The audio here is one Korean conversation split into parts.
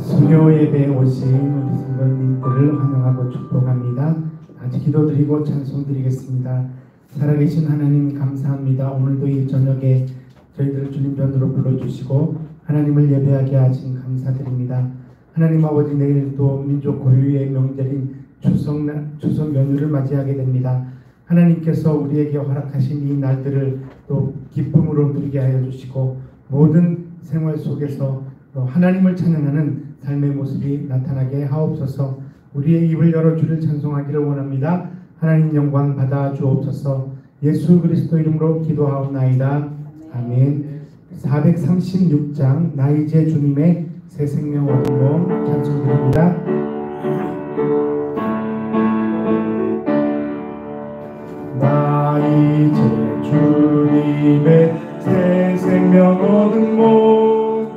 수요 예배에 오신 우리 성도님들을 환영하고 축복합니다. 아직 기도드리고 찬송드리겠습니다. 살아계신 하나님 감사합니다. 오늘도 이 저녁에 저희들을 주님 편으로 불러주시고 하나님을 예배하게 하신 감사드립니다. 하나님 아버지, 내일도 민족 고유의 명절인 추석 연휴를 맞이하게 됩니다. 하나님께서 우리에게 허락하신 이 날들을 또 기쁨으로 누리게 하여 주시고 모든 생활 속에서 하나님을 찬양하는 삶의 모습이 나타나게 하옵소서. 우리의 입을 열어 주를 찬송하기를 원합니다. 하나님 영광 받아 주옵소서. 예수 그리스도 이름으로 기도하옵나이다. 아멘. 436장 나 이제 주님의 새 생명 얻은 몸 찬송드립니다. 나 이제 주님의 새 생명 얻은 몸,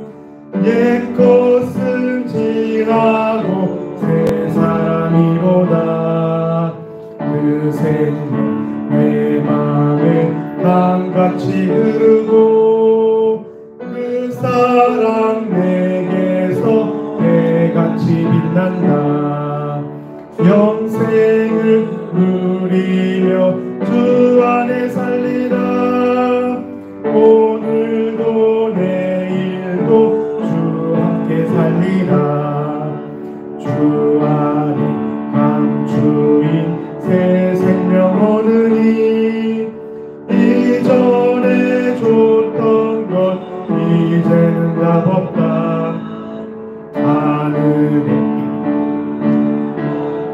옛것은 지나고 새 사람이로다. 그 생명 내 맘에 강같이 흐르고 그 사랑 내게서 해같이 빛난다. 영생을 누리며 주 안에 살리라. 오늘도 내일도 주 함께 살리라. 주 안에 감추인 새 생명 얻으니 이전에 줬던 것 이제는 값없다. 하늘에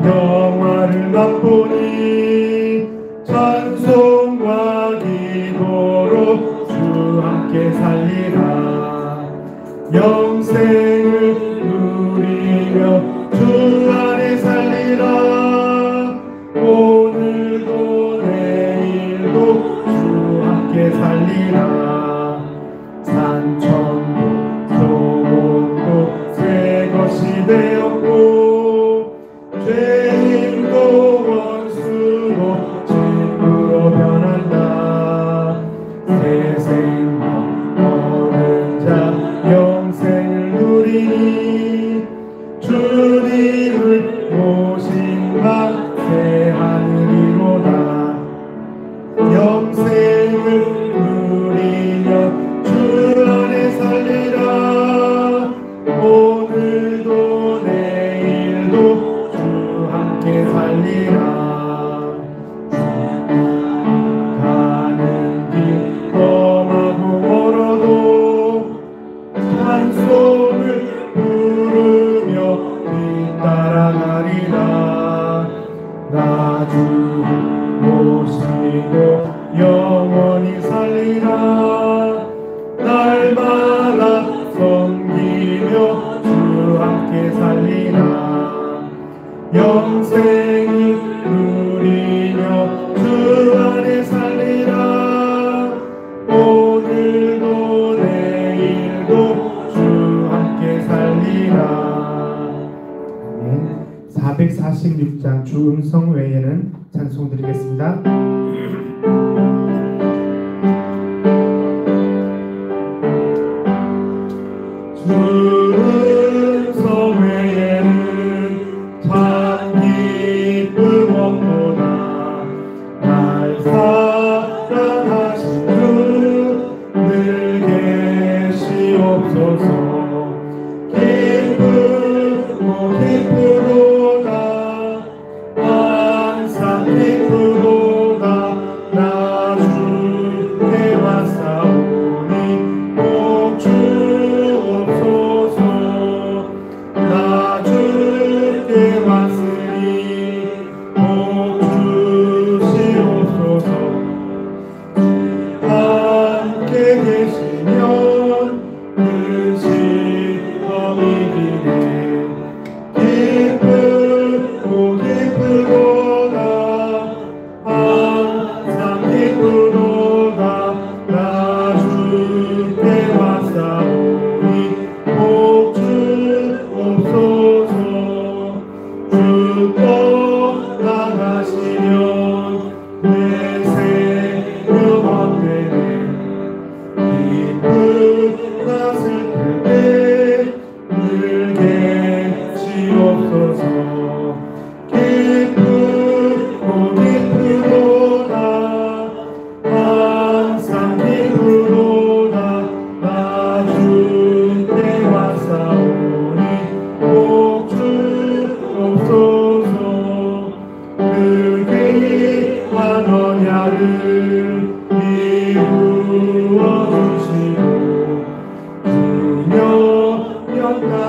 영화를 맛보니 찬송과 기도로 주 함께 살리라. 영생을 누리며 주 안에 살리라. 오늘도 내일도 주 함께 살리라. 산천도 소문도 새 것이 되었고 죄인도 원수도 친구로 변한다. 새 생명 얻은 자 영생을 누리니 주님을 모신 바 새 하늘이로다. 영생을 누리며 주 안에 살리라. 오늘도 내일도 주 함께 살리라. 가는 길 험하고 멀어도 찬송을 부르며 뒤따라가리라. 나 주를 모시고 영원히 살리라. 날마다 섬기며 주 함께 살리라. 영생을 누리며 주 안에 살리라. 오늘도 내일도 주 함께 살리라. 아멘. 446장 주 음성 외에는 찬송 드리겠습니다. 주 음성 외에는 참 기쁨 없도다. 날 사랑하신 주 늘 계시옵소서. 기쁘도다 항상 기쁘도다. 나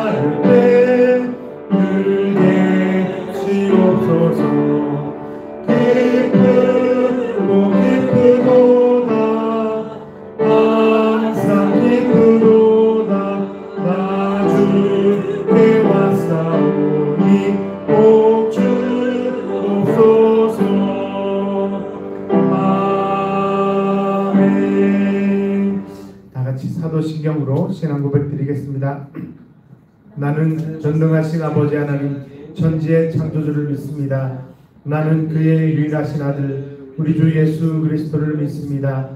마를 때 늘게 주옵소서. 기쁘고 기쁘도다 항상 기쁘도다 나 주께 왔사오니 꼭 주옵소서. 아멘. 다같이 사도신경으로 신앙 고백 드리겠습니다. 나는 전능하신 아버지 하나님 천지의 창조주를 믿습니다. 나는 그의 유일하신 아들 우리 주 예수 그리스도를 믿습니다.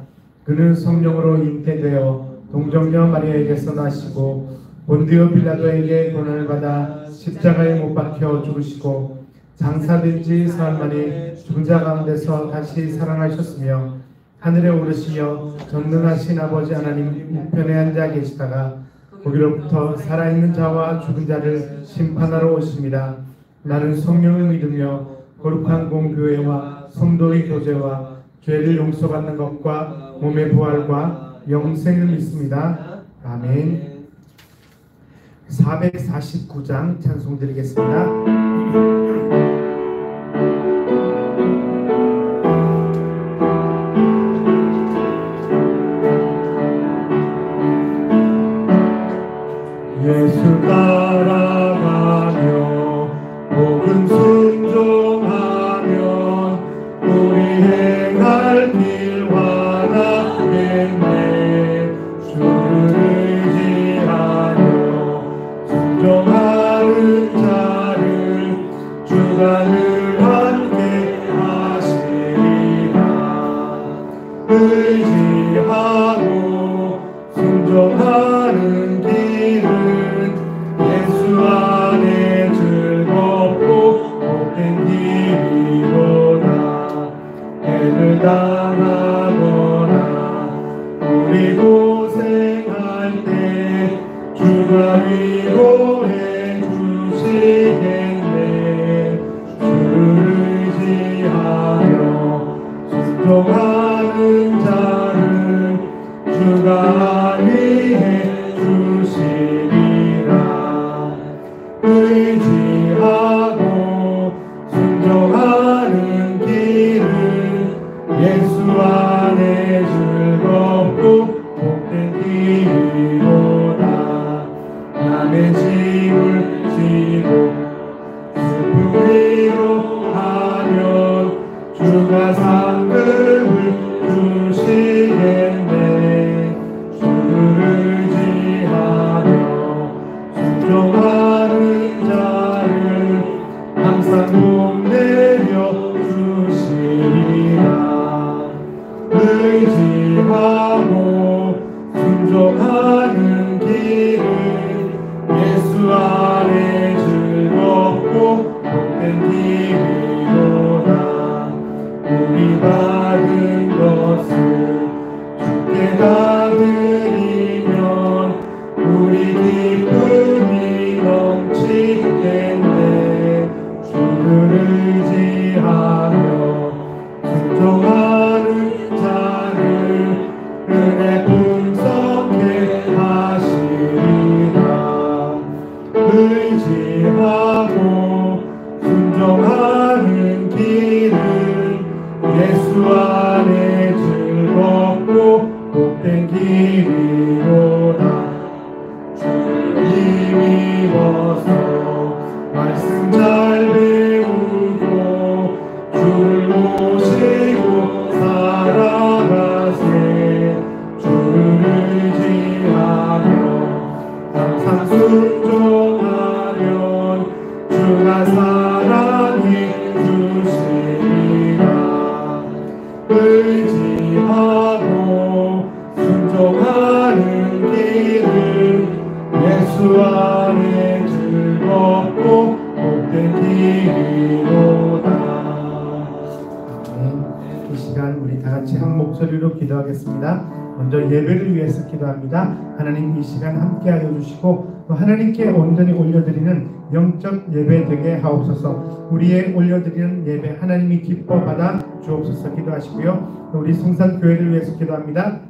그는 성령으로 잉태되어 동정녀 마리아에게서 나시고 본디오 빌라도에게 고난을 받아 십자가에 못 박혀 죽으시고 장사된 지 사흘 만에 죽은 자 가운데서 다시 살아나셨으며 하늘에 오르시며 전능하신 아버지 하나님 우편에 앉아 계시다가 거기로부터 살아있는 자와 죽은 자를 심판하러 오십니다. 나는 성령을 믿으며 거룩한 공교회와 성도의 교제와 죄를 용서받는 것과 몸의 부활과 영생을 믿습니다. 아멘. 449장 찬송 드리겠습니다. 예수 따라가며 복음 순종하면 우리 행할 길 환하겠네. 주를 의지하며 순종하는 자를 주가 늘 함께 하시리라. 의지하고 순종하는 길은 예수 안에 즐겁고 복된 길이로다. 애를 당하거나 우리 고생할 때 주가 위로해 주시겠네. 주를 의지하여 순종하는 자를 주가 안위해 주시리라. 의지하고 순종하는 길은 예수 안에 즐겁고 복된 길이로다. 남의 짐을 지고 슬픔 위로하면 주가 상급을 주시겠네. 주를 의지하며 순종하는 자를 항상 복내려 주시리라. 의지하고 순종하는 길은 예수 안에 즐겁고 복된 길이로다. 우리 받은 것을 주께 다 드리면 우리 기쁨이 넘치겠네. 주를 의지하며 순종하는 자를 은혜 풍성케 하시리라. 의지하고 순종하는 길은 예수 안에 즐겁고 복된 길이로다. 힘입어서 말씀 잘 배우고 주를 모시고 살아가세. 주를 의지하며 항상 순종하면 주가 사랑해 주시리라. 의지하고 순종하는 길은 예수 안에 즐겁고 복된 길이로다. 아멘. 이 시간 우리 다 같이 한 목소리로 기도하겠습니다. 먼저 예배를 위해서 기도합니다. 하나님 이 시간 함께하여 주시고 또 하나님께 온전히 올려드리는 영적 예배 되게 하옵소서. 우리의 올려드리는 예배 하나님이 기뻐 받아 주옵소서. 기도하시고요. 또 우리 성산교회를 위해서 기도합니다.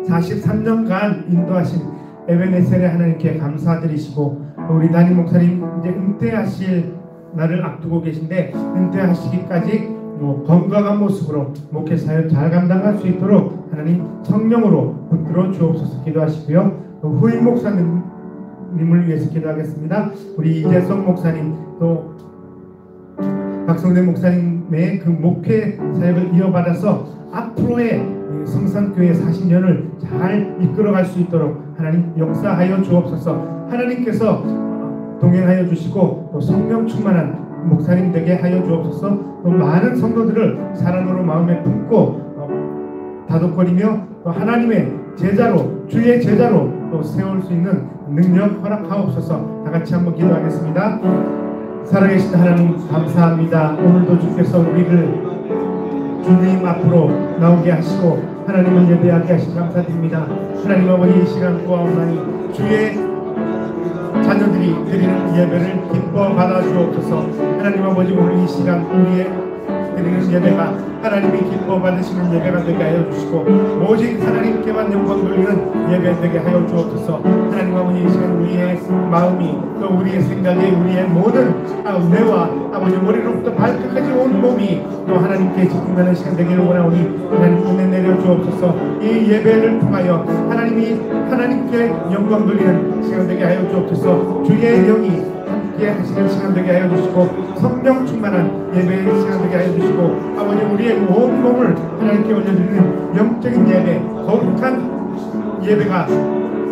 43년간 인도하신 에베네셀의 하나님께 감사드리시고 우리 담임 목사님 이제 은퇴하실 날을 앞두고 계신데 은퇴하시기까지 건강한 모습으로 목회 사역 잘 감당할 수 있도록 하나님 성령으로 붙들어 주옵소서 기도하시고요. 후임 목사님을 위해서 기도하겠습니다. 우리 이재성 목사님 또 박성대 목사님의 그 목회 사역을 이어받아서 앞으로의 성산교회 40년을 잘 이끌어갈 수 있도록 하나님 역사하여 주옵소서. 하나님께서 동행하여 주시고 또 성령 충만한 목사님 되게 하여 주옵소서. 또 많은 성도들을 사랑으로 마음에 품고 다독거리며 또 하나님의 제자로 주의 제자로 또 세울 수 있는 능력 허락하옵소서. 다 같이 한번 기도하겠습니다. 살아계신 하나님 감사합니다. 오늘도 주께서 우리를 주님 앞으로 나오게 하시고 하나님을 예배하게 하시니 감사드립니다. 하나님 아버지 이 시간 구하옵나니 주의 자녀들이 드리는 예배를 기뻐 받아 주옵소서. 하나님 아버지 오늘 이 시간 우리의 드리는 예배가 하나님이 기뻐 받으시는 예배가 되게 하여 주시고 오직 하나님께만 영광 돌리는 예배 되게 하여 주옵소서. 하나님 아버지 이 시간 우리의 마음이 또 우리의 생각이 우리의 모든 뇌와 아버지 머리로부터 발끝까지 온 몸이 또 하나님께 집중하는 시간 되기를 원하오니 하나님 은혜 내려 주옵소서. 이 예배를 통하여 하나님께 영광 돌리는 시간 되게 하여 주옵소서. 주의 영이 하시는 시간 되게 하여 주시고 성령 충만한 예배의 시간 되게 하여 주시고 아버지 우리의 온 몸을 하나님께 올려드리는 영적인 예배 거룩한 예배가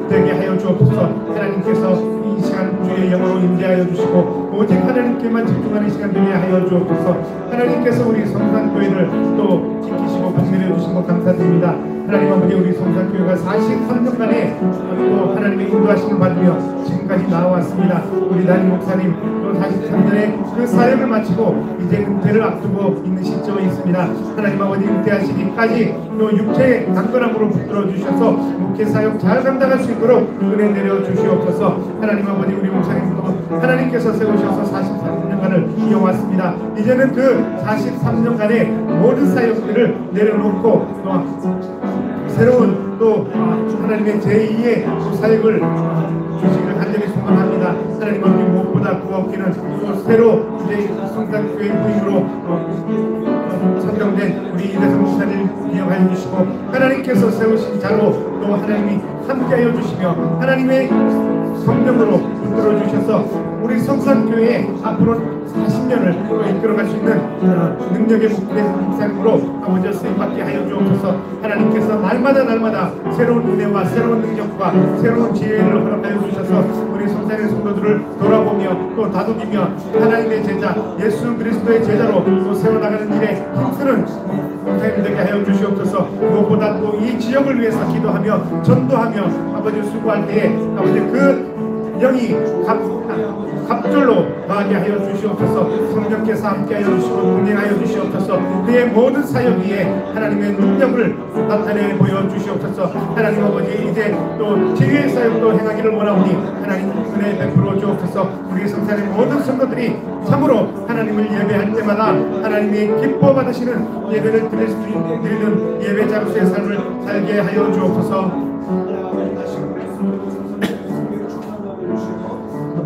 되게 하여 주옵소서. 하나님께서 이 시간 주의 영으로 임재하여 주시고 오직 하나님께만 집중하는 시간 되게 하여 주옵소서. 하나님께서 우리 성산교회를 또 지키시고 복내려 주신 것 감사드립니다. 하나님 아버지 우리 성산교회가 43년간의 또 하나님의 인도하심을 받으며 지금까지 나와왔습니다. 우리 담임 목사님 또 43년의 그 사역을 마치고 이제 은퇴를 앞두고 있는 시점에 있습니다. 하나님 아버지 은퇴하시기까지 또 육체의 강건함으로 붙들어 주셔서 목회 사역 잘 감당할 수 있도록 은혜 내려 주시옵소서. 하나님 아버지 우리 목사님도 하나님께서 세우셔서 43년간을 이어왔습니다. 이제는 그 43년간의 모든 사역들을 내려놓고 또 새로운 또 하나님의 제2의 사역을 주시기를 간절히 소망합니다. 하나님 아버지 무엇보다 구하옵기는 또 새로 이제 성산교회 부임으로 선정된 우리 이대성 목사님 기억하여 주시고 하나님께서 세우신 자로 또 하나님이 함께하여 주시며 하나님의 성령으로 붙들어 주셔서 우리 성산교회 앞으로 40년을 또 이끌어갈 수 있는 능력의 목회자로 아버지 쓰임받게 하여 주옵소서. 하나님께서 날마다 새로운 은혜와 새로운 능력과 새로운 지혜를 허락하여 주셔서 우리 성산의 성도들을 돌아보며 또 다독이며 하나님의 제자 예수 그리스도의 제자로 또 세워나가는 일에 힘쓰는 목사님 되게 하여 주시옵소서. 무엇보다 또 이 지역을 위해서 기도하며 전도하며 아버지 수고할 때에 아버지 그 영이 갑절로 나가게 하여 주시옵소서. 성령께서 함께하여 주시고 동행하여 주시옵소서. 그의 모든 사역 위에 하나님의 능력을 나타내 보여 주시옵소서. 하나님 아버지 이제 또 지혜의 사역도 행하기를 원하오니 하나님 은혜 베풀어 주옵소서. 우리 성산의 모든 성도들이 참으로 하나님을 예배할 때마다 하나님이 기뻐 받으시는 예배를 드리는 예배자로서의 삶을 살게 하여 주옵소서.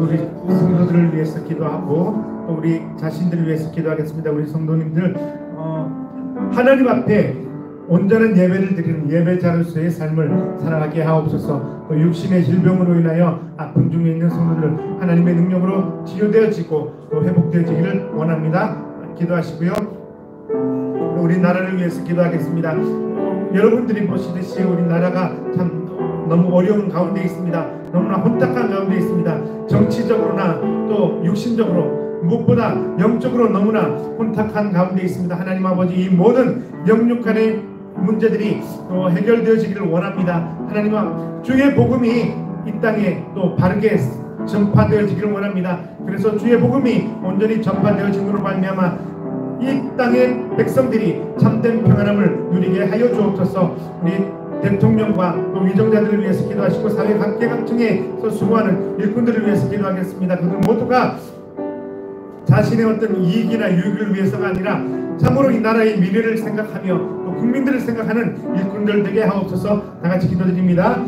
우리 성도들을 위해서 기도하고 또 우리 자신들을 위해서 기도하겠습니다. 우리 성도님들 하나님 앞에 온전한 예배를 드리는 예배자로서의 삶을 살아가게 하옵소서. 또 육신의 질병으로 인하여 아픔 중에 있는 성도들 하나님의 능력으로 치료되어지고 또 회복되어지기를 원합니다. 기도하시고요. 우리 나라를 위해서 기도하겠습니다. 여러분들이 보시듯이 우리 나라가 참 너무 어려운 가운데 있습니다. 너무나 혼탁한 가운데 있습니다. 정치적으로나 또 육신적으로 무엇보다 영적으로 너무나 혼탁한 가운데 있습니다. 하나님 아버지 이 모든 영육간의 문제들이 또 해결되어지기를 원합니다. 하나님 주의 복음이 이 땅에 또 바르게 전파되어지기를 원합니다. 그래서 주의 복음이 온전히 전파되어짐으로 말미암아 이 땅의 백성들이 참된 평안함을 누리게 하여 주옵소서. 우리 대통령과 또 위정자들을 위해서 기도하시고 사회 각계각층에서 수고하는 일꾼들을 위해서 기도하겠습니다. 그들 모두가 자신의 어떤 이익이나 유익을 위해서가 아니라 참으로 이 나라의 미래를 생각하며 또 국민들을 생각하는 일꾼들 되게 하옵소서. 다같이 기도드립니다.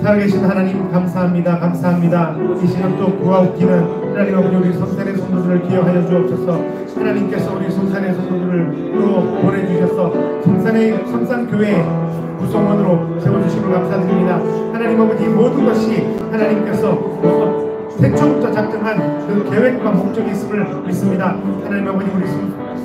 살아계신 하나님 감사합니다. 감사합니다. 이 시간 또 구하 웃기는 하나님 아버지 우리 성산의 성도들을 기억하여 주옵소서. 하나님께서 우리 성산의 성도들을 또 보내주셔서 성산교회 구성원으로 세워주심을 감사드립니다. 하나님 아버지 모든 것이 하나님께서 태초부터 작정한 그 계획과 목적이 있음을 믿습니다. 하나님 아버지 우리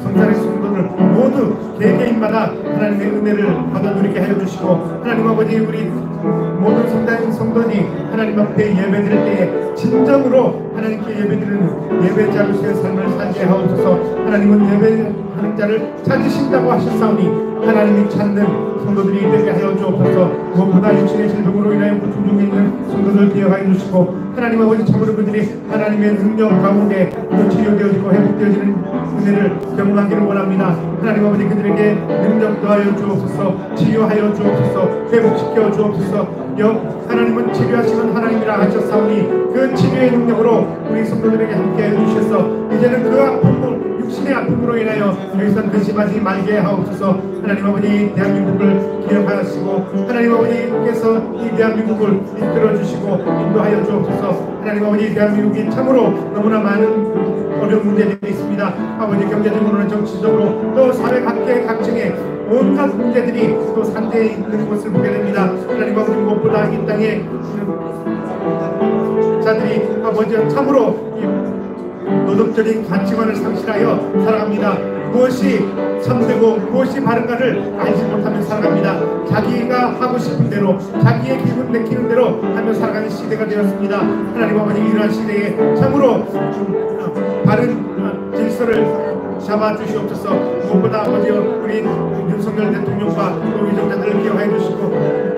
성산의 성도들 모두 개개인마다 하나님의 은혜를 받아 누리게 하여 주시고, 하나님 아버지 우리 모든 성도들이 하나님 앞에 예배드릴 때에 진정으로 하나님께 예배드리는 예배자로서의 삶을 살게 하옵소서. 하나님은 예배하는 자를 찾으신다고 하셨사오니 하나님이 찾는 성도들이 되게 하여 주옵소서. 무엇보다 육신의 질병으로 인하여 고통 중에 있는 성도들 기억하여 주시고, 하나님 아버지 참으로 그들이 하나님의 능력 가운데 치료되어지고 회복되어지는 은혜를 경험하기를 원합니다. 하나님 아버지 그들에게 능력 더하여 주옵소서. 치유하여 주옵소서. 회복시켜 주옵소서. 하나님은 치료하시는 하나님이라 하셨사오니 그 치료의 능력으로 우리 성도들에게 함께 해주셔서 이제는 그 아픔을 육신의 아픔으로 인하여 더 이상 근심하지 말게 하옵소서. 하나님 아버지 대한민국을 기억하시고 하나님 아버지께서 이 대한민국을 이끌어주시고 인도하여 주옵소서. 하나님 아버지 대한민국이 참으로 너무나 많은 어려운 문제들이 있습니다. 아버지 경제적으로나 정치적으로 또 사회 각계각층의 온갖 문제들이 또 산재해 있는 것을 보게 됩니다. 하나님 아버지 무엇보다 이 땅에 자들이 아버지 참으로 도덕적인 가치관을 상실하여 살아갑니다. 무엇이 참되고 무엇이 바른가를 알지 못하며 살아갑니다. 자기가 하고 싶은 대로 자기의 기분 내키는 대로 하며 살아가는 시대가 되었습니다. 하나님 아버지 이러한 시대에 참으로 바른 질서를 잡아주시옵소서. 무엇보다 아버지 우리 윤석열 대통령과 또 위정자들을 기억해 주시고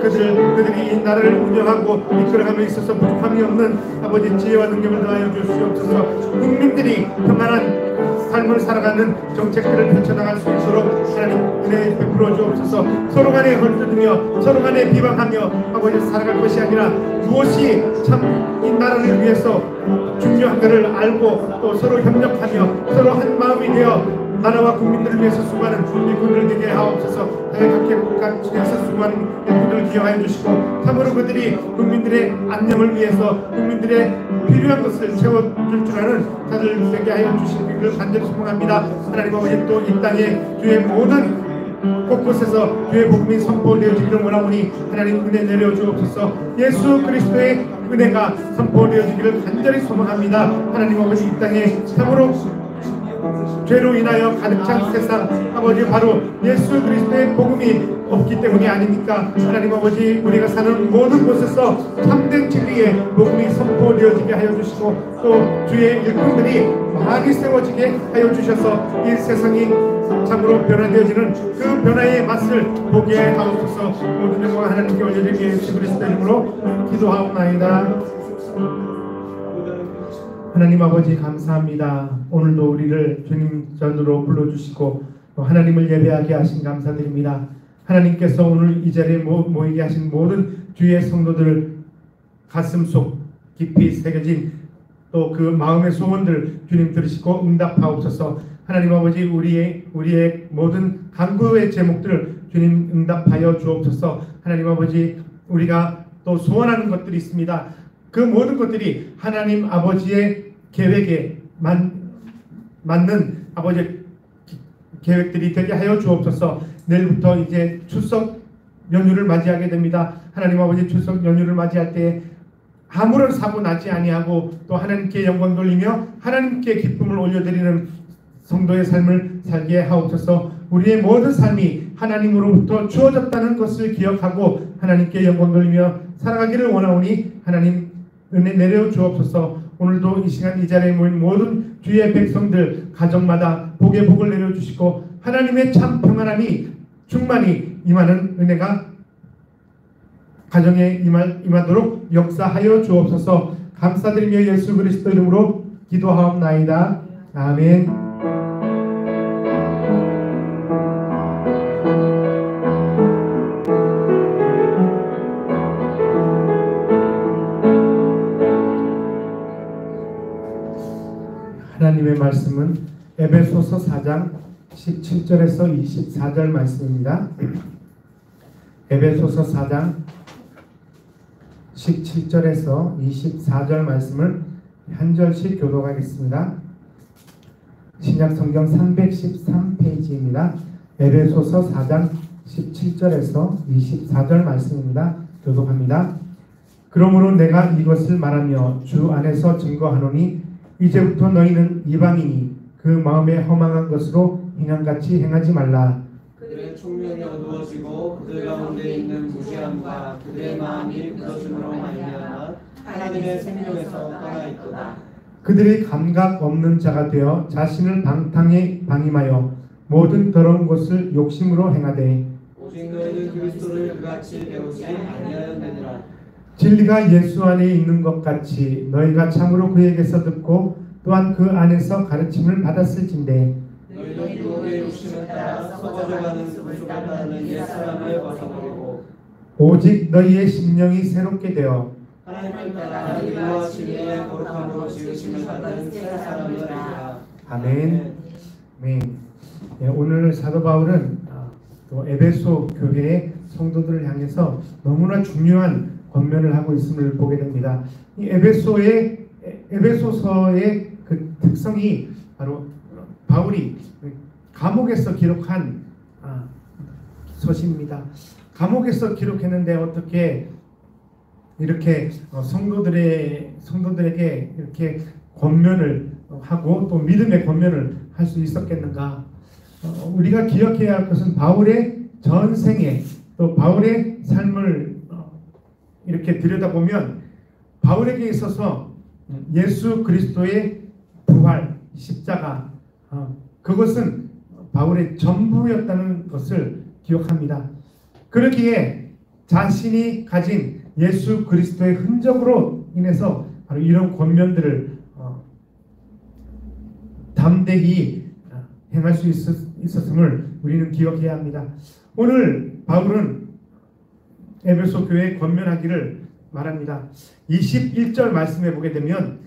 그들이 이 나라를 운영하고 이끌어가며 있어서 부족함이 없는 아버지 지혜와 능력을 더하여 주시옵소서. 국민들이 평안한 삶을 살아가는 정책들을 펼쳐나갈 수 있도록 하나님 은혜 베풀어 주옵소서. 서로 간에 헐뜯으며 서로 간에 비방하며 아버지 살아갈 것이 아니라 무엇이 참 이 나라를 위해서 중요한가를 알고 또 서로 협력하며 서로 한 마음이 되어 나라와 국민들을 위해서 수고하는 일꾼들 되게 하옵소서. 각국에서 수고하는 일꾼들을 기여하여 주시고 참으로 그들이 국민들의 안녕을 위해서 국민들의 필요한 것을 채워줄 줄 아는 자들 되게 하여 주시기를 간절히 소망합니다. 하나님 아버지 또 이 땅에 주의 모든 곳곳에서 주의 복음이 선포되어지기를 원하오니 하나님 은혜 내려 주옵소서. 예수 그리스도의 은혜가 선포되어지기를 간절히 소망합니다. 하나님 아버지 이 땅에 참으로 죄로 인하여 가득 찬 세상 아버지 바로 예수 그리스도의 복음이 없기 때문이 아닙니까? 하나님 아버지 우리가 사는 모든 곳에서 참된 진리의 복음이 선포되어지게 하여 주시고 또 주의 일꾼들이 많이 세워지게 하여 주셔서 이 세상이 참으로 변화되어지는 그 변화의 맛을 보게 하옵소서. 모든 영광 하나님께 올려드리기 예수 그리스도의 이름으로 기도하옵나이다. 하나님 아버지 감사합니다. 오늘도 우리를 주님 전으로 불러주시고 또 하나님을 예배하게 하신 감사드립니다. 하나님께서 오늘 이 자리에 모이게 하신 모든 주의 성도들 가슴속 깊이 새겨진 또 그 마음의 소원들 주님 들으시고 응답하옵소서. 하나님 아버지 우리의 모든 간구의 제목들을 주님 응답하여 주옵소서. 하나님 아버지 우리가 또 소원하는 것들이 있습니다. 그 모든 것들이 하나님 아버지의 계획에 맞는 아버지의 계획들이 되게 하여 주옵소서. 내일부터 이제 추석 연휴를 맞이하게 됩니다. 하나님 아버지 추석 연휴를 맞이할 때 아무런 사고 나지 아니하고 또 하나님께 영광 돌리며 하나님께 기쁨을 올려드리는 성도의 삶을 살게 하옵소서. 우리의 모든 삶이 하나님으로부터 주어졌다는 것을 기억하고 하나님께 영광 돌리며 살아가기를 원하오니 하나님 은혜 내려 주옵소서. 오늘도 이 시간 이 자리에 모인 모든 주의 백성들 가정마다 복의 복을 내려주시고 하나님의 참 평안함이 충만히 임하는 은혜가 가정에 임하도록 역사하여 주옵소서. 감사드리며 예수 그리스도 이름으로 기도하옵나이다. 아멘. 하나님의 말씀은 에베소서 4장 17절에서 24절 말씀입니다. 에베소서 4장 17절에서 24절 말씀을 한 절씩 교독하겠습니다. 신약성경 313페이지입니다. 에베소서 4장 17절에서 24절 말씀입니다. 교독합니다. 그러므로 내가 이것을 말하며 주 안에서 증거하노니 이제부터 너희는 이방인이 그 마음에 허망한 것으로 행함같이 행하지 말라. 그들의 총명이 어두워지고 그들 가운데 있는 무지함과 그들의 마음이 굳어짐으로 말미암아 하나님의 생명에서 떠나 있도다. 그들이 감각 없는 자가 되어 자신을 방탕에 방임하여 모든 더러운 것을 욕심으로 행하되 오직 너희는 그리스도를 그같이 배우지 아니하였느니라. 진리가 예수 안에 있는 것 같이 너희가 참으로 그에게서 듣고 또한 그 안에서 가르침을 받았을진대 너희는 유혹의 욕심을 따라 썩어져가는 구속을 따르는 옛사람을 벗어버리고 오직 너희의 심령이 새롭게 되어 하나님을 따라 의와 진리의 거룩함으로 지으심을 받은 새 사람을 알라. 아멘. 네. 네, 오늘 사도 바울은 또 에베소 교회의 성도들을 향해서 너무나 중요한 권면을 하고 있음을 보게 됩니다. 이 에베소서의 그 특성이 바로 바울이 감옥에서 기록한 서신입니다. 감옥에서 기록했는데 어떻게 이렇게 성도들에게 이렇게 권면을 하고 또 믿음의 권면을 할 수 있었겠는가? 우리가 기억해야 할 것은 바울의 전생에 또 바울의 삶을 이렇게 들여다보면 바울에게 있어서 예수 그리스도의 부활, 십자가 그것은 바울의 전부였다는 것을 기억합니다. 그러기에 자신이 가진 예수 그리스도의 흔적으로 인해서 바로 이런 권면들을 담대히 행할 수 있었음을 우리는 기억해야 합니다. 오늘 바울은 에베소 교회에 권면하기를 말합니다. 21절 말씀에 보게 되면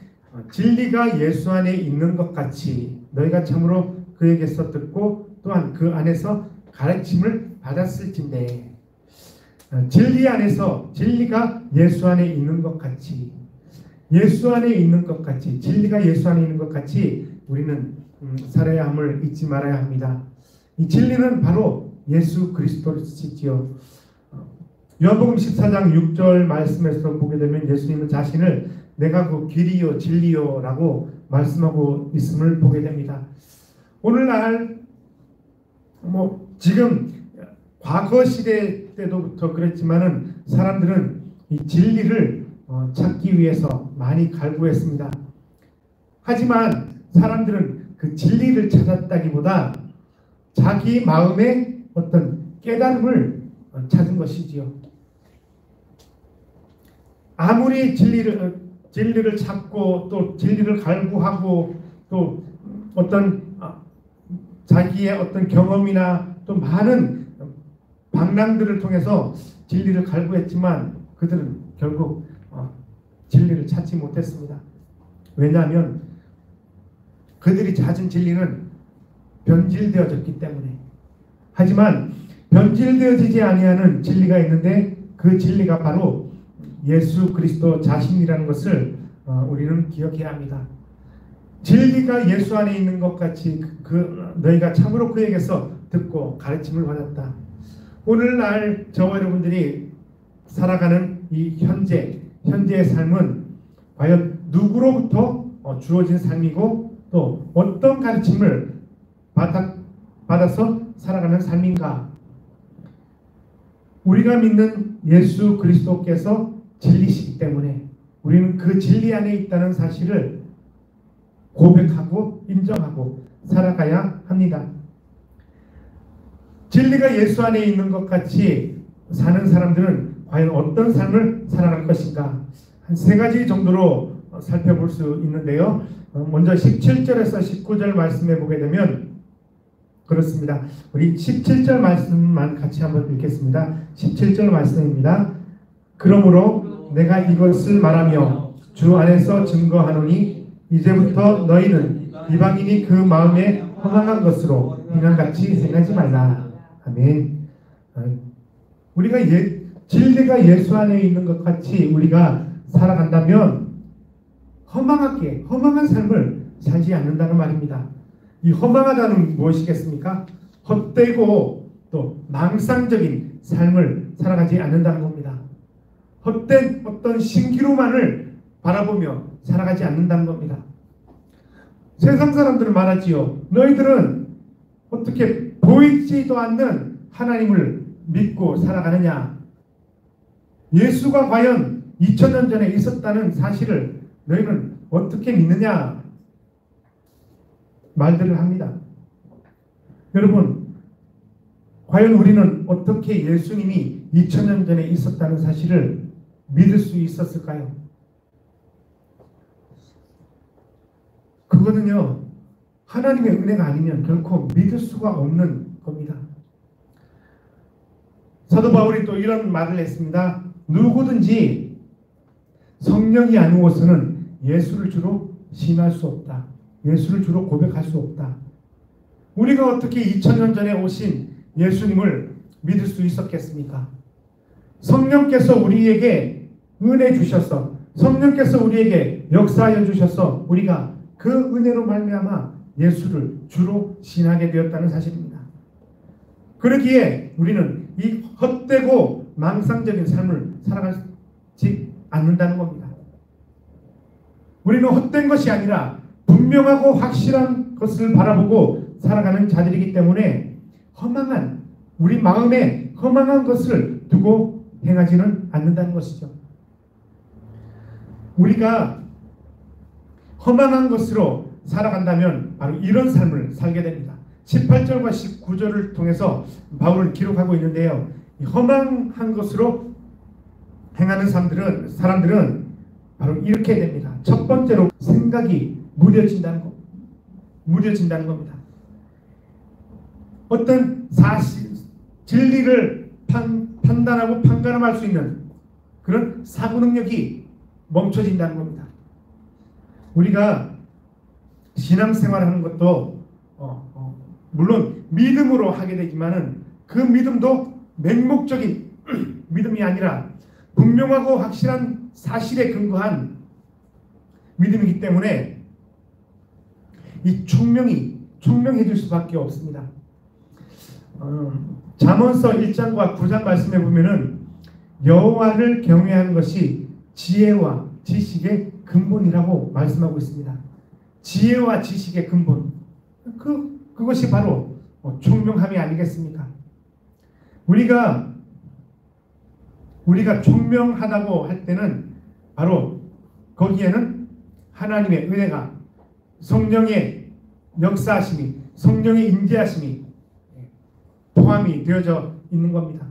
진리가 예수 안에 있는 것 같이 너희가 참으로 그에게서 듣고 또한 그 안에서 가르침을 받았을진대. 진리 안에서 진리가 예수 안에 있는 것 같이 예수 안에 있는 것 같이 진리가 예수 안에 있는 것 같이 우리는 살아야 함을 잊지 말아야 합니다. 이 진리는 바로 예수 그리스도시지요. 요한복음 14장 6절 말씀에서 보게 되면 예수님은 자신을 내가 그 길이요 진리요 라고 말씀하고 있음을 보게 됩니다. 오늘날 지금 과거 시대 때부터 그랬지만은 사람들은 이 진리를 찾기 위해서 많이 갈구했습니다. 하지만 사람들은 그 진리를 찾았다기보다 자기 마음의 어떤 깨달음을 찾은 것이지요. 아무리 진리를 찾고 또 진리를 갈구하고 또 어떤 자기의 어떤 경험이나 또 많은 방랑들을 통해서 진리를 갈구했지만 그들은 결국 진리를 찾지 못했습니다. 왜냐하면 그들이 찾은 진리는 변질되어졌기 때문에. 하지만 변질되어지지 아니하는 진리가 있는데 그 진리가 바로 예수 그리스도 자신이라는 것을 우리는 기억해야 합니다. 진리가 예수 안에 있는 것 같이 너희가 참으로 그에게서 듣고 가르침을 받았다. 오늘날 저와 여러분들이 살아가는 이 현재의 삶은 과연 누구로부터 주어진 삶이고 또 어떤 가르침을 받아서 살아가는 삶인가? 우리가 믿는 예수 그리스도께서 진리시기 때문에 우리는 그 진리 안에 있다는 사실을 고백하고 인정하고 살아가야 합니다. 진리가 예수 안에 있는 것 같이 사는 사람들은 과연 어떤 삶을 살아갈 것인가? 한 세 가지 정도로 살펴볼 수 있는데요. 먼저 17절에서 19절 말씀에 보게 되면 그렇습니다. 우리 17절 말씀만 같이 한번 읽겠습니다. 17절 말씀입니다. 그러므로 내가 이것을 말하며 주 안에서 증거하노니 이제부터 너희는 이방인이 그 마음에 허망한 것으로 행함같이 행하지 말라. 아멘. 우리가 진리가 예수 안에 있는 것 같이 우리가 살아간다면 허망한 삶을 살지 않는다는 말입니다. 이 허망하다는 무엇이겠습니까? 헛되고 또 망상적인 삶을 살아가지 않는다는 겁니다. 헛된 어떤 신기루만을 바라보며 살아가지 않는다는 겁니다. 세상 사람들은 말하지요. 너희들은 어떻게 보이지도 않는 하나님을 믿고 살아가느냐? 예수가 과연 2000년 전에 있었다는 사실을 너희는 어떻게 믿느냐? 말들을 합니다. 여러분, 과연 우리는 어떻게 예수님이 2000년 전에 있었다는 사실을 믿을 수 있었을까요? 그거는요, 하나님의 은혜가 아니면 결코 믿을 수가 없는 겁니다. 사도 바울이 또 이런 말을 했습니다. 누구든지 성령이 아니고서는 예수를 주로 신할 수 없다. 예수를 주로 고백할 수 없다. 우리가 어떻게 2000년 전에 오신 예수님을 믿을 수 있었겠습니까? 성령께서 우리에게 은혜 주셔서, 성령께서 우리에게 역사하여 주셔서 우리가 그 은혜로 말미암아 예수를 주로 신하게 되었다는 사실입니다. 그러기에 우리는 이 헛되고 망상적인 삶을 살아가지 않는다는 겁니다. 우리는 헛된 것이 아니라 분명하고 확실한 것을 바라보고 살아가는 자들이기 때문에 우리 마음에 허망한 것을 두고 행하지는 않는다는 것이죠. 우리가 허망한 것으로 살아간다면 바로 이런 삶을 살게 됩니다. 18절과 19절을 통해서 바울은 기록하고 있는데요. 허망한 것으로 행하는 사람들은 바로 이렇게 됩니다. 첫 번째로 생각이 무뎌진다는 겁니다. 어떤 사실, 진리를 판단하고 판가름할 수 있는 그런 사고 능력이 멈춰진다는 겁니다. 우리가 신앙생활하는 것도 물론 믿음으로 하게 되지만은 그 믿음도 맹목적인 믿음이 아니라 분명하고 확실한 사실에 근거한 믿음이기 때문에 이 총명해질 수밖에 없습니다. 잠언서 1장과 9장 말씀에 보면은 여호와를 경외하는 것이 지혜와 지식의 근본이라고 말씀하고 있습니다. 지혜와 지식의 근본, 그것이 바로 총명함이 아니겠습니까? 우리가 총명하다고 할 때는 바로 거기에는 하나님의 은혜가, 성령의 역사하심이, 성령의 인재하심이 포함이 되어져 있는 겁니다.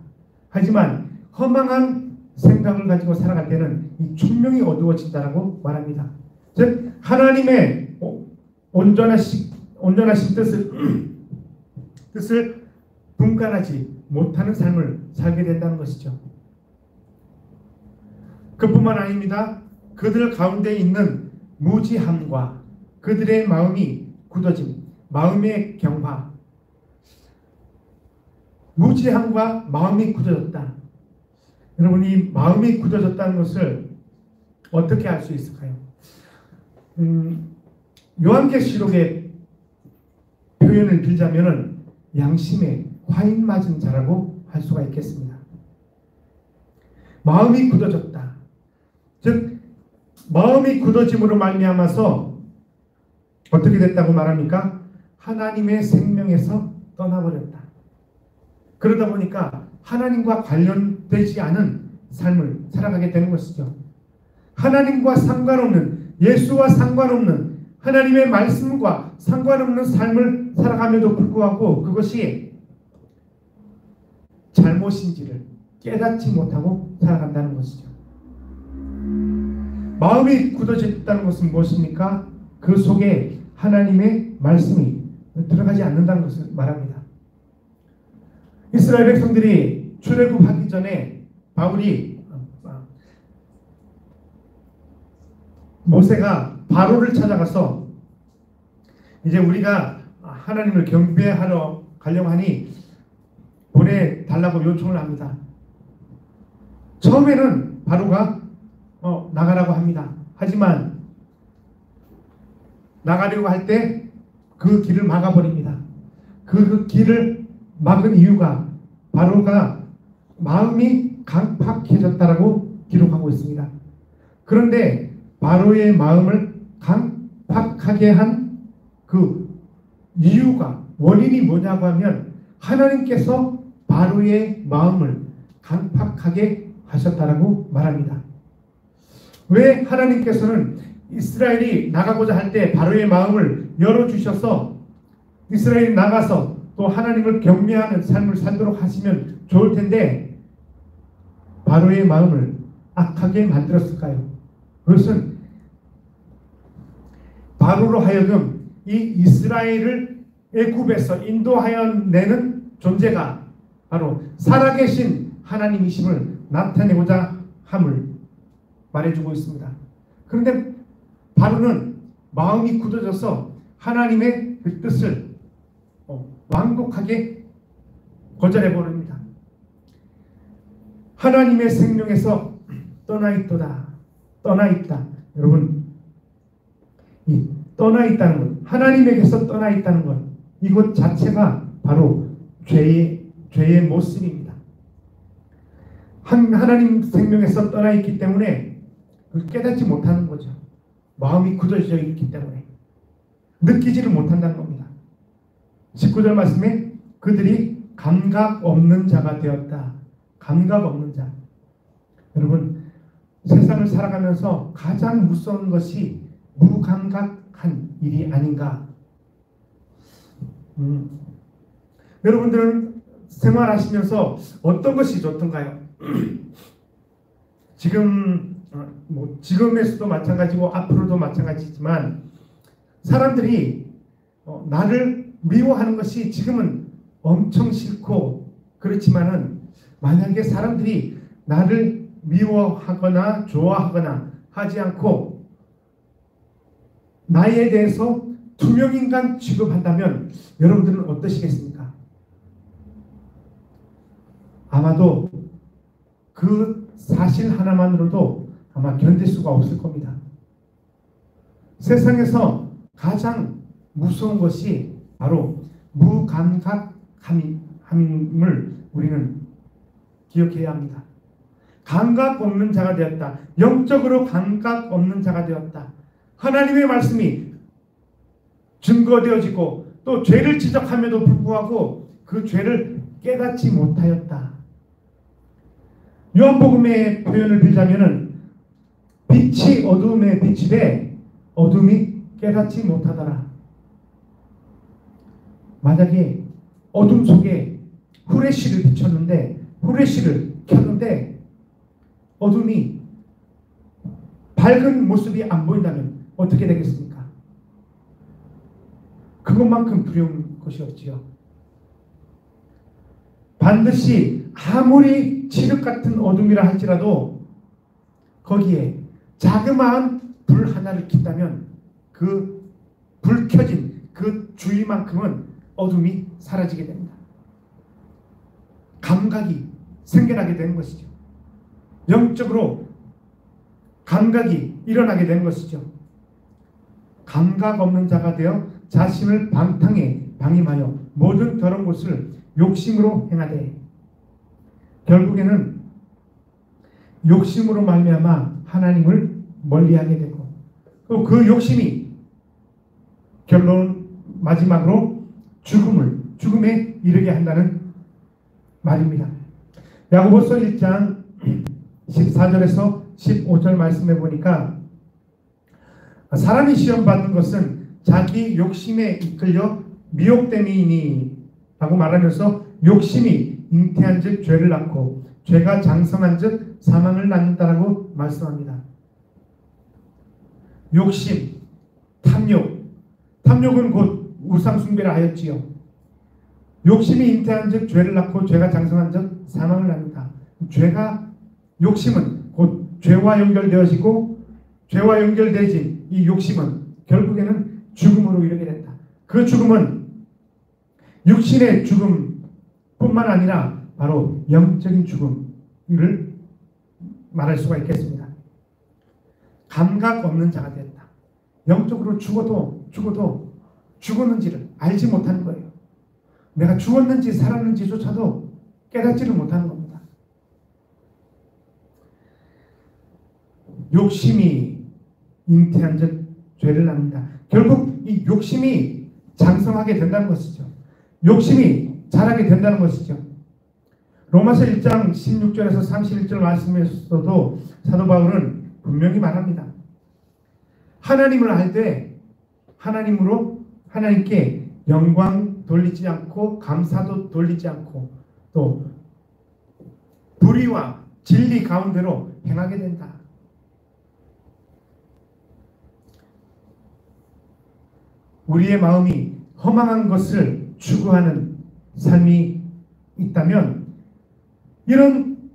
하지만 허망한 생각을 가지고 살아갈 때는 이 총명이 어두워진다라고 말합니다. 즉 하나님의 온전하신 뜻을 분간하지 못하는 삶을 살게 된다는 것이죠. 그뿐만 아닙니다. 그들 가운데 있는 무지함과 그들의 마음이 굳어짐, 마음의 경화, 무지함과 마음이 굳어졌다. 여러분, 이 마음이 굳어졌다는 것을 어떻게 알 수 있을까요? 요한계시록의 표현을 빌자면은 양심에 화인 맞은 자라고 할 수가 있겠습니다. 마음이 굳어졌다. 즉 마음이 굳어짐으로 말미암아서 어떻게 됐다고 말합니까? 하나님의 생명에서 떠나버렸다. 그러다 보니까 하나님과 관련되지 않은 삶을 살아가게 되는 것이죠. 하나님과 상관없는, 예수와 상관없는, 하나님의 말씀과 상관없는 삶을 살아가면도 불구하고 그것이 잘못인지를 깨닫지 못하고 살아간다는 것이죠. 마음이 굳어졌다는 것은 무엇입니까? 그 속에 하나님의 말씀이 들어가지 않는다는 것을 말합니다. 이스라엘 백성들이 출애굽하기 전에 모세가 바로를 찾아가서 이제 우리가 하나님을 경배하러 가려고 하니 보내달라고 요청을 합니다. 처음에는 바로가 나가라고 합니다. 하지만 나가려고 할 때 그 길을 막아버립니다. 그 길을 막은 이유가 바로가 마음이 강팍해졌다라고 기록하고 있습니다. 그런데 바로의 마음을 강팍하게 한 그 이유가 원인이 뭐냐고 하면 하나님께서 바로의 마음을 강팍하게 하셨다라고 말합니다. 왜 하나님께서는 이스라엘이 나가고자 할 때 바로의 마음을 열어주셔서 이스라엘이 나가서 또 하나님을 경외하는 삶을 살도록 하시면 좋을 텐데 바로의 마음을 악하게 만들었을까요? 그것은 바로로 하여금 이 이스라엘을 애굽에서 인도하여 내는 존재가 바로 살아계신 하나님이심을 나타내고자 함을 말해주고 있습니다. 그런데 바로는 마음이 굳어져서 하나님의 그 뜻을 완곡하게 거절해버립니다. 하나님의 생명에서 떠나있도다. 떠나있다. 여러분, 이 떠나있다는 것, 하나님에게서 떠나있다는 것, 이것 자체가 바로 죄의 모습입니다. 하나님 생명에서 떠나있기 때문에 깨닫지 못하는 거죠. 마음이 굳어져 있기 때문에 느끼지를 못한다는 겁니다. 19절 말씀에 그들이 감각 없는 자가 되었다. 감각 없는 자. 여러분, 세상을 살아가면서 가장 무서운 것이 무감각한 일이 아닌가. 여러분들은 생활하시면서 어떤 것이 좋던가요? 지금에서도 마찬가지고 앞으로도 마찬가지지만 사람들이 나를 미워하는 것이 지금은 엄청 싫고 그렇지만은 만약에 사람들이 나를 미워하거나 좋아하거나 하지 않고 나에 대해서 투명인간 취급한다면 여러분들은 어떠시겠습니까? 아마도 그 사실 하나만으로도 아마 견딜 수가 없을 겁니다. 세상에서 가장 무서운 것이 바로 무감각함임을 우리는 기억해야 합니다. 감각 없는 자가 되었다. 영적으로 감각 없는 자가 되었다. 하나님의 말씀이 증거되어지고 또 죄를 지적함에도 불구하고 그 죄를 깨닫지 못하였다. 요한복음의 표현을 빌자면은 빛이 어둠에 비치되 어둠이 깨닫지 못하더라. 만약에 어둠 속에 후레쉬를 비췄는데 후레쉬를 켰는데 어둠이 밝은 모습이 안 보인다면 어떻게 되겠습니까? 그것만큼 두려운 것이 없지요. 반드시 아무리 칠흑 같은 어둠이라 할지라도 거기에 자그마한 불 하나를 킨다면 그 불 켜진 그 주위만큼은 어둠이 사라지게 됩니다. 감각이 생겨나게 되는 것이죠. 영적으로 감각이 일어나게 되는 것이죠. 감각 없는 자가 되어 자신을 방탕에 방임하여 모든 더러운 것을 욕심으로 행하되 결국에는 욕심으로 말미암아 하나님을 멀리하게 되고 또 그 욕심이 결론 마지막으로 죽음에 이르게 한다는 말입니다. 야고보서 1장 14절에서 15절 말씀해 보니까 사람이 시험받는 것은 자기 욕심에 이끌려 미혹됨이니 라고 말하면서 욕심이 잉태한 즉 죄를 낳고 죄가 장성한 즉 사망을 낳는다라고 말씀합니다. 욕심, 탐욕은 곧 우상숭배라 하였지요. 욕심이 잉태한 즉 죄를 낳고 죄가 장성한 즉 사망을 낳는다. 욕심은 곧 죄와 연결되어지고 죄와 연결되어진 이 욕심은 결국에는 죽음으로 이르게 된다. 그 죽음은 육신의 죽음뿐만 아니라 바로 영적인 죽음을 말할 수가 있겠습니다. 감각 없는 자가 됐다. 영적으로 죽어도 죽었는지를 알지 못하는 거예요. 내가 죽었는지 살았는지조차도 깨닫지를 못하는 겁니다. 욕심이 잉태한 즉 죄를 낳는다. 결국 이 욕심이 장성하게 된다는 것이죠. 욕심이 자라게 된다는 것이죠. 로마서 1장 16절에서 31절 말씀에서도 사도 바울은 분명히 말합니다. 하나님을 알 때 하나님께 영광 돌리지 않고 감사도 돌리지 않고 또 불의와 진리 가운데로 행하게 된다. 우리의 마음이 허망한 것을 추구하는 삶이 있다면, 이런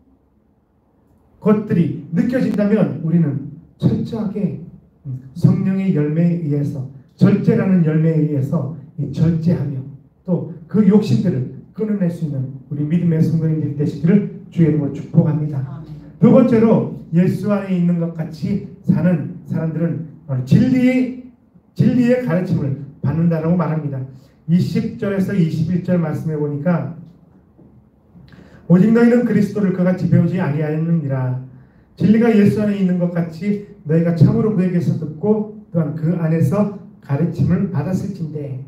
것들이 느껴진다면 우리는 철저하게 성령의 열매에 의해서, 절제라는 열매에 의해서 절제하며 또 그 욕심들을 끊어낼 수 있는 우리 믿음의 성도님들이 되시기를 주의 이름으로 축복합니다. 두 번째로 예수 안에 있는 것 같이 사는 사람들은 진리의 가르침을 받는다라고 말합니다. 20절에서 21절 말씀해 보니까 오직 너희는 그리스도를 그같이 배우지 아니하였느니라. 진리가 예수 안에 있는 것 같이 너희가 참으로 그에게서 듣고 또한 그 안에서 가르침을 받았을진데,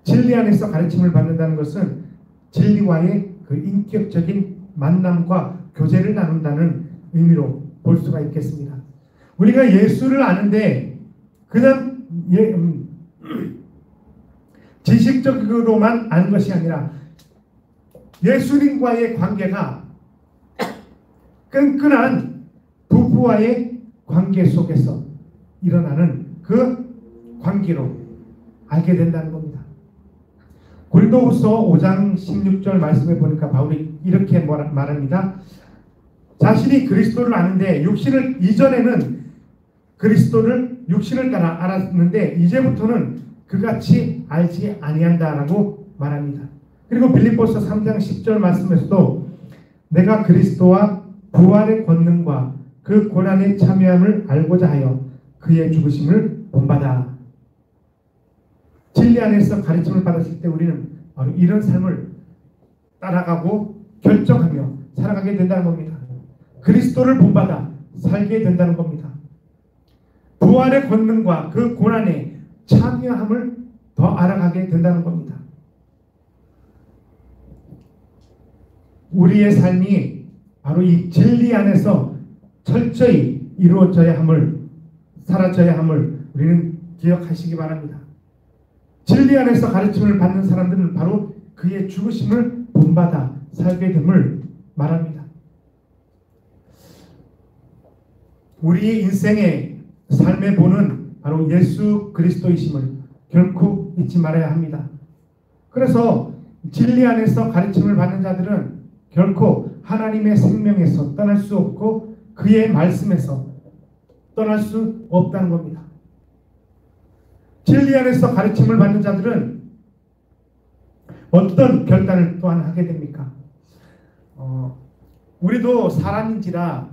진리 안에서 가르침을 받는다는 것은 진리와의 그 인격적인 만남과 교제를 나눈다는 의미로 볼 수가 있겠습니다. 우리가 예수를 아는데 그냥 지식적으로만 아는 것이 아니라 예수님과의 관계가 끈끈한 부부와의 관계 속에서 일어나는 그 관계로 알게 된다는 겁니다. 고린도후서 5장 16절 말씀해 보니까 바울이 이렇게 말합니다. 자신이 그리스도를 아는데 이전에는 그리스도를 육신을 따라 알았는데 이제부터는 그같이 알지 아니한다라고 말합니다. 그리고 빌립보서 3장 10절 말씀에서도 내가 그리스도와 부활의 권능과 그 고난의 참여함을 알고자 하여 그의 죽으심을 본받아. 진리 안에서 가르침을 받았을 때 우리는 바로 이런 삶을 따라가고 결정하며 살아가게 된다는 겁니다. 그리스도를 본받아 살게 된다는 겁니다. 부활의 권능과 그 고난의 참여함을 더 알아가게 된다는 겁니다. 우리의 삶이 바로 이 진리 안에서 철저히 이루어져야 함을, 살아져야 함을 우리는 기억하시기 바랍니다. 진리 안에서 가르침을 받는 사람들은 바로 그의 죽으심을 본받아 살게 됨을 말합니다. 우리의 인생의 삶의 본은 바로 예수 그리스도이심을 결코 잊지 말아야 합니다. 그래서 진리 안에서 가르침을 받는 자들은 결코 하나님의 생명에서 떠날 수 없고 그의 말씀에서 떠날 수 없다는 겁니다. 진리 안에서 가르침을 받는 자들은 어떤 결단을 또한 하게 됩니까? 우리도 사람인지라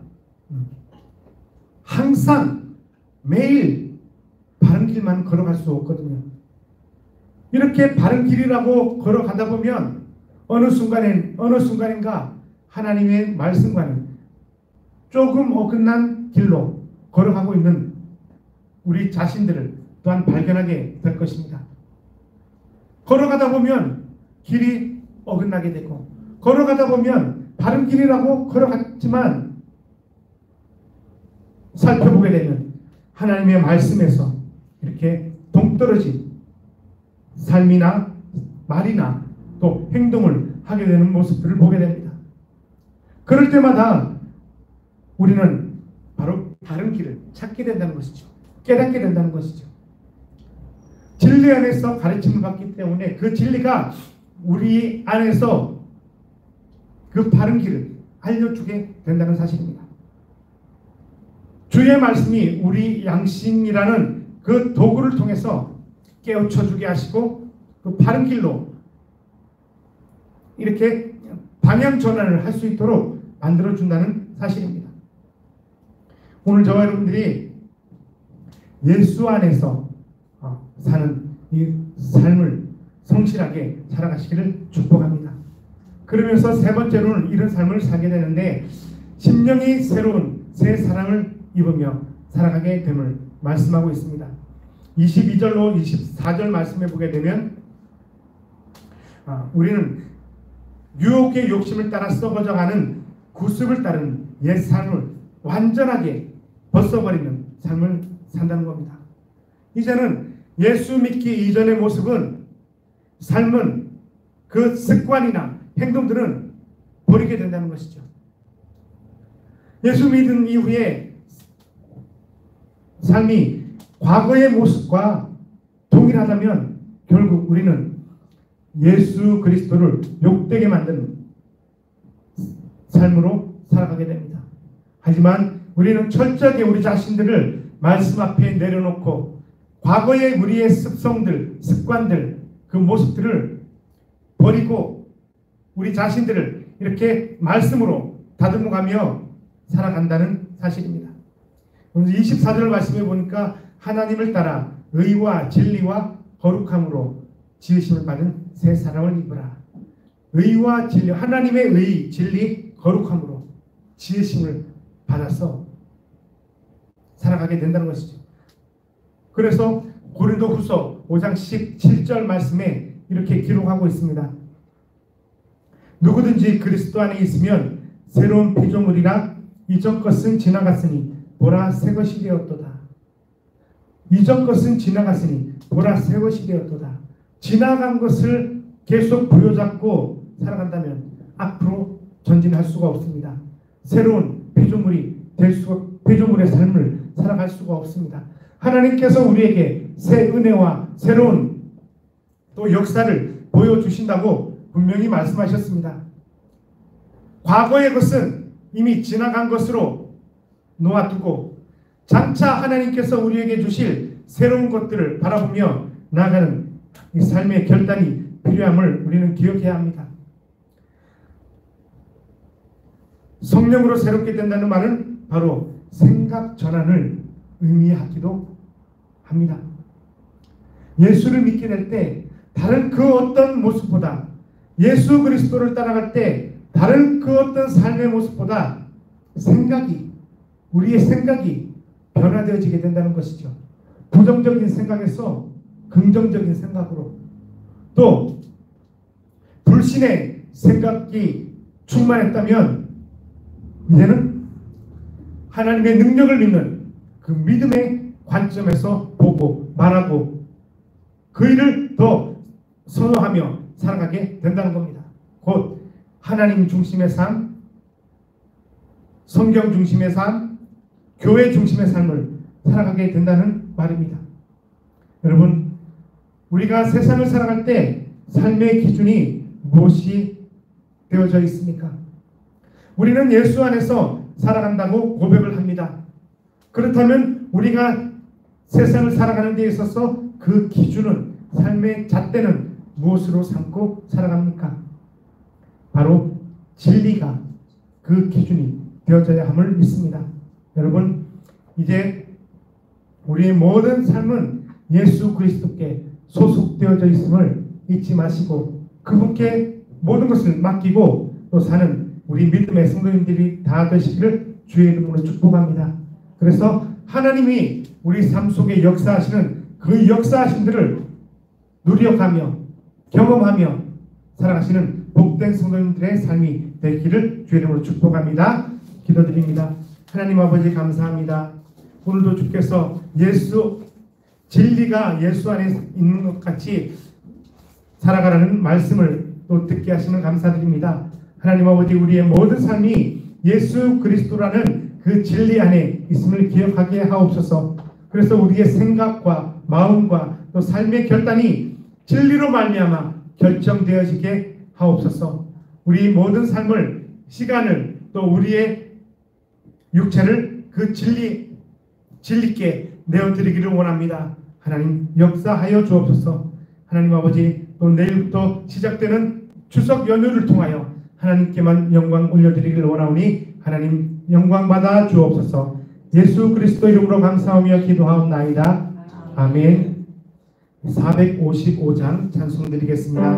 항상 매일 바른 길만 걸어갈 수 없거든요. 이렇게 바른 길이라고 걸어가다 보면 어느 순간인가 하나님의 말씀과는 조금 어긋난 길로 걸어가고 있는 우리 자신들을 또한 발견하게 될 것입니다. 걸어가다 보면 길이 어긋나게 되고, 걸어가다 보면 바른 길이라고 걸어갔지만 살펴보게 되면 하나님의 말씀에서 이렇게 동떨어진 삶이나 말이나 또 행동을 하게 되는 모습들을 보게 됩니다. 그럴 때마다 우리는 바로 다른 길을 찾게 된다는 것이죠. 깨닫게 된다는 것이죠. 진리 안에서 가르침을 받기 때문에 그 진리가 우리 안에서 그 바른 길을 알려주게 된다는 사실입니다. 주의 말씀이 우리 양심이라는 그 도구를 통해서 깨우쳐주게 하시고 그 바른 길로 이렇게 방향 전환을 할 수 있도록 만들어준다는 사실입니다. 오늘 저와 여러분들이 예수 안에서 사는 이 삶을 성실하게 살아가시기를 축복합니다. 그러면서 세 번째로는 이런 삶을 살게 되는데 심령이 새로운 새 사랑을 입으며 살아가게 됨을 말씀하고 있습니다. 22절로 24절 말씀해 보게 되면 우리는 유혹의 욕심을 따라 썩어져가는 구습을 따른 옛 삶을 완전하게 벗어버리는 삶을 산다는 겁니다. 이제는 예수 믿기 이전의 모습은 삶은 그 습관이나 행동들은 버리게 된다는 것이죠. 예수 믿은 이후에 삶이 과거의 모습과 동일하다면 결국 우리는 예수 그리스도를 욕되게 만드는 삶으로 살아가게 됩니다. 하지만 우리는 철저하게 우리 자신들을 말씀 앞에 내려놓고 과거의 우리의 습성들, 습관들, 그 모습들을 버리고 우리 자신들을 이렇게 말씀으로 다듬어가며 살아간다는 사실입니다. 24절 말씀해 보니까 하나님을 따라 의와 진리와 거룩함으로 지으심을 받은 새 사람을 입으라. 의와 진리, 하나님의 의, 진리, 거룩함으로 지으심을 받아서 살아가게 된다는 것이죠. 그래서 고린도후서 5장 17절 말씀에 이렇게 기록하고 있습니다. 누구든지 그리스도 안에 있으면 새로운 피조물이라 이전 것은 지나갔으니 보라 새 것이 되었도다. 이전 것은 지나갔으니 보라 새 것이 되었도다. 지나간 것을 계속 부여잡고 살아간다면 앞으로 전진할 수가 없습니다. 새로운 피조물의 삶을 살아갈 수가 없습니다. 하나님께서 우리에게 새 은혜와 새로운 또 역사를 보여주신다고 분명히 말씀하셨습니다. 과거의 것은 이미 지나간 것으로 놓아두고 장차 하나님께서 우리에게 주실 새로운 것들을 바라보며 나아가는 이 삶의 결단이 필요함을 우리는 기억해야 합니다. 성령으로 새롭게 된다는 말은 바로 생각 전환을 의미하기도 합니다. 예수를 믿게 될 때 다른 그 어떤 모습보다 예수 그리스도를 따라갈 때 다른 그 어떤 삶의 모습보다 우리의 생각이 변화되어지게 된다는 것이죠. 부정적인 생각에서 긍정적인 생각으로 또 불신의 생각이 충만했다면 이제는 하나님의 능력을 믿는 그 믿음의 관점에서 보고 말하고 그 일을 더 선호하며 살아가게 된다는 겁니다. 곧 하나님 중심의 삶, 성경 중심의 삶, 교회 중심의 삶을 살아가게 된다는 말입니다. 여러분, 우리가 세상을 살아갈 때 삶의 기준이 무엇이 되어져 있습니까? 우리는 예수 안에서 살아간다고 고백을 합니다. 그렇다면 우리가 세상을 살아가는 데 있어서 그 기준은, 삶의 잣대는 무엇으로 삼고 살아갑니까? 바로 진리가 그 기준이 되어져야 함을 믿습니다. 여러분, 이제 우리의 모든 삶은 예수 그리스도께 소속되어져 있음을 잊지 마시고 그분께 모든 것을 맡기고 또 사는 우리 믿음의 성도님들이 다 되시기를 주의 이름으로 축복합니다. 그래서 하나님이 우리 삶 속에 역사하시는 그 역사하심들을 누려가며 경험하며 살아가시는 복된 성도님들의 삶이 되기를 주의 이름으로 축복합니다. 기도드립니다. 하나님 아버지 감사합니다. 오늘도 주께서 진리가 예수 안에 있는 것 같이 살아가라는 말씀을 또 듣게 하시면 감사드립니다. 하나님 아버지, 우리의 모든 삶이 예수 그리스도라는 그 진리 안에 있음을 기억하게 하옵소서. 그래서 우리의 생각과 마음과 또 삶의 결단이 진리로 말미암아 결정되어지게 하옵소서. 우리 모든 삶을, 시간을 또 우리의 육체를 그 진리께 내어드리기를 원합니다. 하나님 역사하여 주옵소서. 하나님 아버지, 또 내일부터 시작되는 추석 연휴를 통하여 하나님께만 영광 올려드리기를 원하오니 하나님 영광 받아 주옵소서. 예수 그리스도 이름으로 감사하며 기도하옵나이다. 아멘. 455장 찬송 드리겠습니다.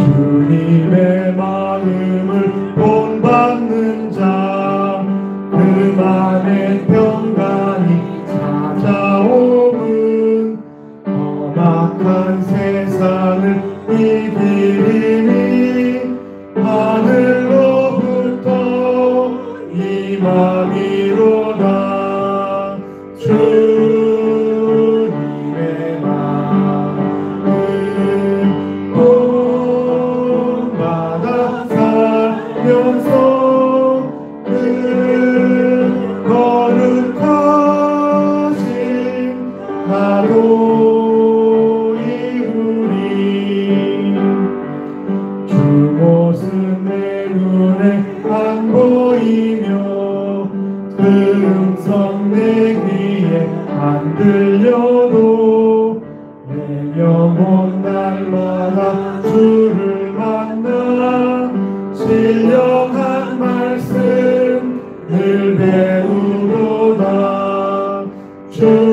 주님의 마음을 본받는 자, 그 맘에 평강이 찾아오는 험악한 세상을 이기리니 하늘로부터 임함이로다. 주님의 마음을 본받아 살면서 그 거룩하신 나도 이루리. 주 모습 내 눈에 안 보이며 그 음성 내 귀에 안 들려도 내 영혼 날마다 주를 만나 신령한 말씀 늘 배우도다. 주님의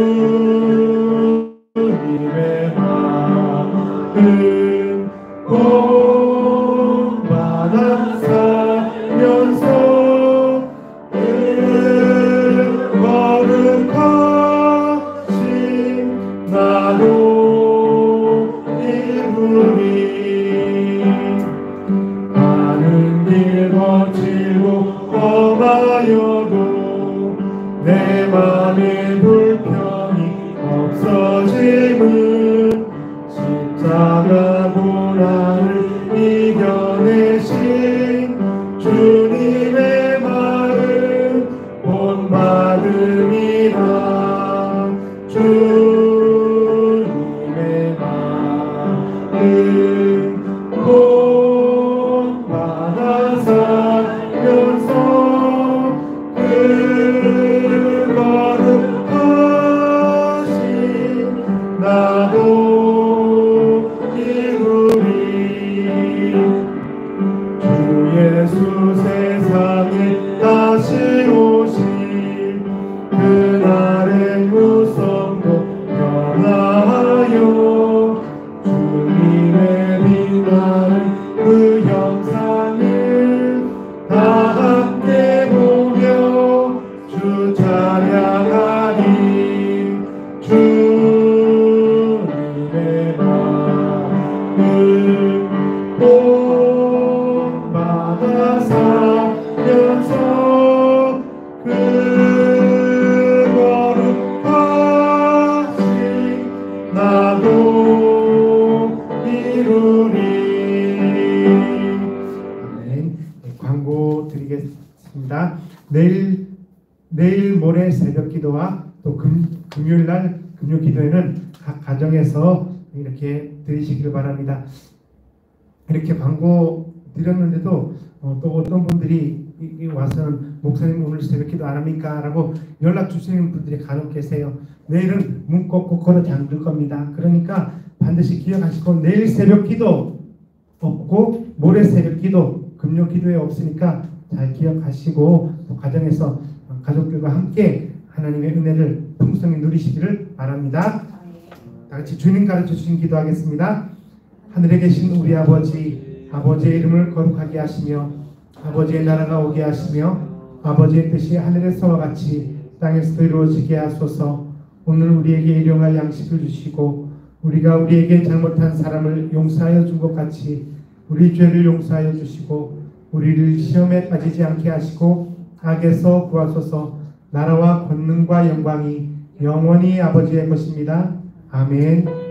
마음 본받아 살면서 그 거룩하신 나도 이루리. 가는 길 거칠고 험하여도 내 맘에 불평이 없어짐은 십자가 고난을 이겨내신 주님의 마음 본받음이다. 주님의 마음 본받아 살면서 그 거룩하신 나도 이루리. 주 예수 세상에 다시 오실 그날의 무성도 변화하여 주님의 빛나는 그 영상을 다 함께 보며 주 찬양하리. 주님의 마음 본받아 살면서 그 거룩하신 나도 이루리. 아멘. 광고 드리겠습니다. 내일 모레 새벽 기도와 또 금요일 날 금요 기도회는 각 가정에서 이렇게 드리시기를 바랍니다. 이렇게 광고 드렸는데도 또 어떤 분들이 와서는 목사님 오늘 새벽 기도 안 합니까? 라고 연락 주시는 분들이 간혹 계세요. 내일은 문 꼭 걸어 잠글 겁니다. 그러니까 반드시 기억하시고 내일 새벽 기도 없고 모레 새벽 기도 금요 기도회 없으니까 잘 기억하시고 또 가정에서 가족들과 함께 하나님의 은혜를 풍성히 누리시기를 바랍니다. 다 같이 주님 가르쳐 주신 기도하겠습니다. 하늘에 계신 우리 아버지, 아버지의 이름을 거룩하게 하시며 아버지의 나라가 오게 하시며 아버지의 뜻이 하늘에서와 같이 땅에서도 이루어지게 하소서. 오늘 우리에게 일용할 양식을 주시고 우리가 우리에게 잘못한 사람을 용서하여 준 것 같이 우리 죄를 용서하여 주시고 우리를 시험에 빠지지 않게 하시고 악에서 구하소서. 나라와 권능과 영광이 영원히 아버지의 것입니다. 아멘.